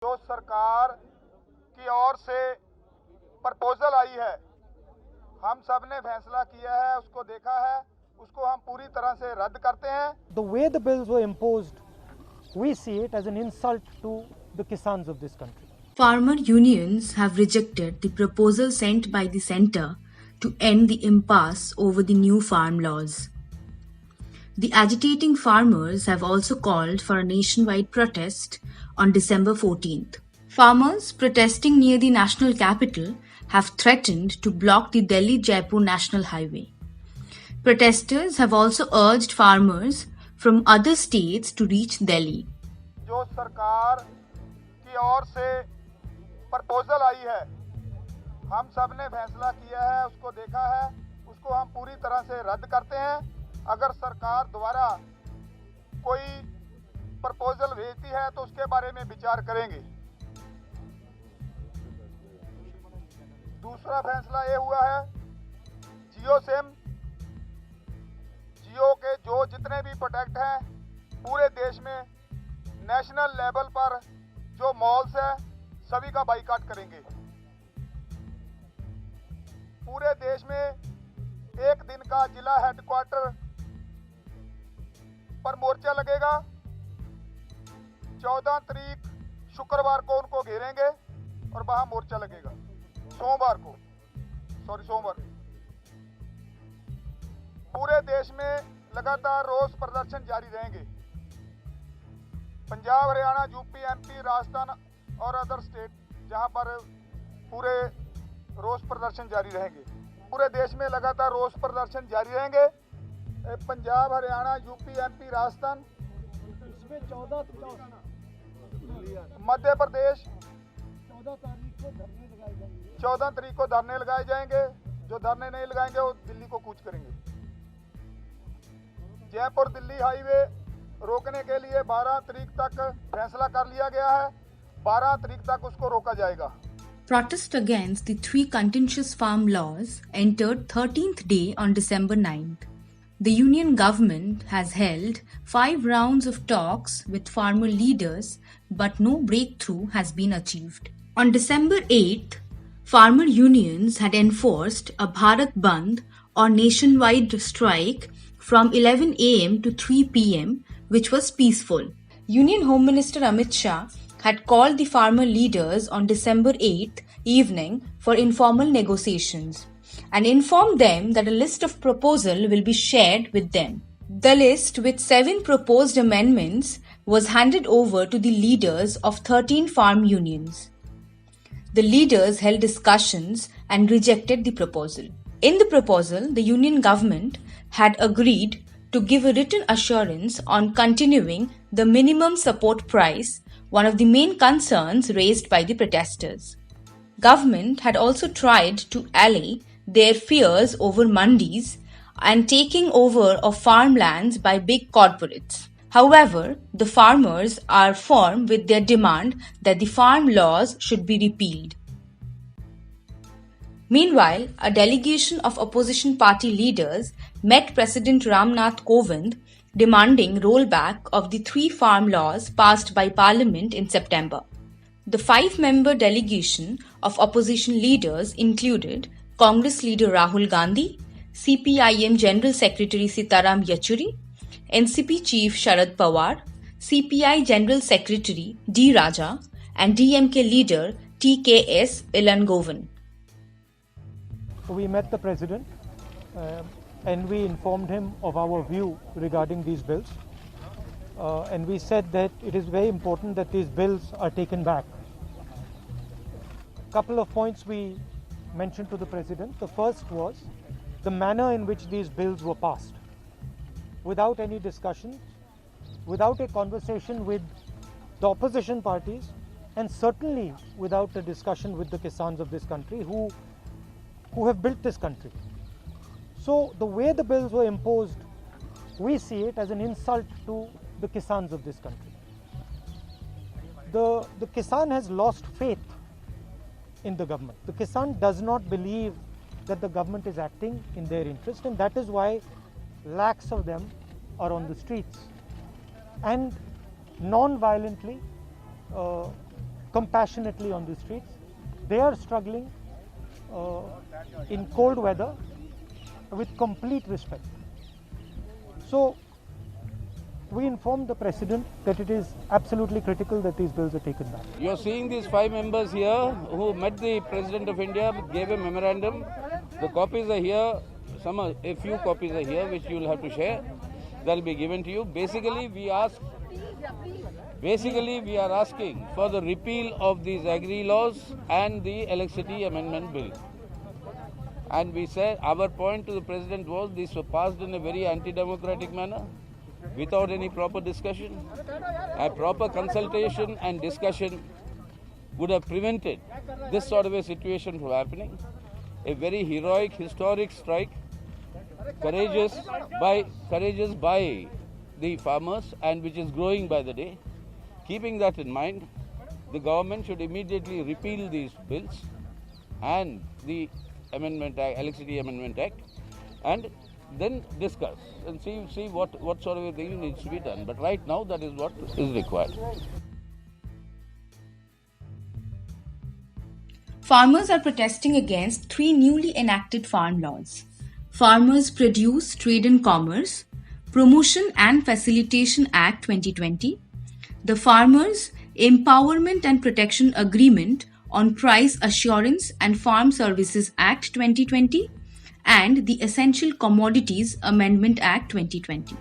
जो सरकार की ओर से प्रपोजल आई है, हम सब ने फैसला किया है, उसको देखा है, उसको हम पूरी तरह से रद्द करते हैं। The way the bills were imposed, we see it as an insult to the Kisans of this country. Farmer unions have rejected the proposal sent by the centre to end the impasse over the new farm laws. The agitating farmers have also called for a nationwide protest on December 14th. Farmers protesting near the national capital have threatened to block the Delhi-Jaipur National Highway. Protesters have also urged farmers from other states to reach Delhi. जो सरकार की ओर से proposal आई है, हम सब ने फैसला किया है, उसको देखा है, उसको हम पूरी तरह से रद्द करते हैं। अगर सरकार द्वारा कोई प्रपोजल भेजती है तो उसके बारे में विचार करेंगे। दूसरा फैसला ये हुआ है, जियो के जो जितने भी प्रोडक्ट हैं पूरे देश में नेशनल लेवल पर जो मॉल्स हैं सभी का बाइकाट करेंगे। पूरे देश में एक दिन का जिला हेडक्वार्टर पर मोर्चा लगेगा। 14 तारीख शुक्रवार को उनको घेरेंगे और वहां मोर्चा लगेगा। सोमवार। पूरे देश में लगातार रोष प्रदर्शन जारी रहेंगे। पंजाब, हरियाणा, यूपी, एमपी, राजस्थान और अदर स्टेट जहां पर पूरे रोष प्रदर्शन जारी रहेंगे। पूरे देश में लगातार रोष प्रदर्शन जारी रहेंगे। पंजाब, हरियाणा, यूपी, एमपी, राजस्थान, इसमें 14 मध्य प्रदेश 14 तारीख को धरने लगाए जाएंगे। जो धरने नहीं लगाएंगे वो दिल्ली को कूच करेंगे। जयपुर दिल्ली हाईवे रोकने के लिए 12 तारीख तक फैसला कर लिया गया है। 12 तारीख तक उसको रोका जाएगा। Protest against the three contentious farm laws entered 13th day on December 9th. The union government has held 5 rounds of talks with farmer leaders, but no breakthrough has been achieved. On December 8th, farmer unions had enforced a Bharat Bandh or nationwide strike from 11 a.m. to 3 p.m., which was peaceful. Union Home Minister Amit Shah had called the farmer leaders on December 8th evening for informal negotiations and informed them that a list of proposal will be shared with them. The list with 7 proposed amendments was handed over to the leaders of 13 farm unions. The leaders held discussions and rejected the proposal. In the proposal, the union government had agreed to give a written assurance on continuing the minimum support price, one of the main concerns raised by the protesters. Government had also tried to allay their fears over mandis and taking over of farmlands by big corporates. However, the farmers are firm with their demand that the farm laws should be repealed. Meanwhile, a delegation of opposition party leaders met President Ramnath Kovind demanding rollback of the 3 farm laws passed by Parliament in September. The 5-member delegation of opposition leaders included Congress leader Rahul Gandhi, CPIM General Secretary Sitaram Yechuri, NCP Chief Sharad Pawar, CPI General Secretary D. Raja, and DMK leader TKS Ilangovan. We met the President and we informed him of our view regarding these bills. And we said that it is very important that these bills are taken back. A couple of points we mentioned to the President. The first was the manner in which these bills were passed. Without any discussion, without a conversation with the opposition parties, and certainly without a discussion with the Kisans of this country who have built this country. So the way the bills were imposed, we see it as an insult to the Kisans of this country. The Kisan has lost faith in the government. The Kisan does not believe that the government is acting in their interest, and that is why lakhs of them are on the streets. And non-violently, compassionately on the streets. They are struggling in cold weather with complete respect. So we informed the President that it is absolutely critical that these bills are taken back. You're seeing these 5 members here who met the President of India, gave a memorandum. The copies are here. A few copies are here which you will have to share. They'll be given to you. Basically, we are asking for the repeal of these agri laws and the electricity amendment bill. And we said our point to the President was these were passed in a very anti-democratic manner, without any proper discussion. A proper consultation and discussion would have prevented this sort of a situation from happening. A very heroic, historic strike, courageous by the farmers, and which is growing by the day. Keeping that in mind, the government should immediately repeal these bills and the Electricity Amendment Act, and then discuss and see what sort of a thing needs to be done. But right now, that is what is required. Farmers are protesting against 3 newly enacted farm laws: Farmers Produce, Trade and Commerce, Promotion and Facilitation Act 2020, the Farmers Empowerment and Protection Agreement on Price Assurance and Farm Services Act 2020, and the Essential Commodities Amendment Act 2020.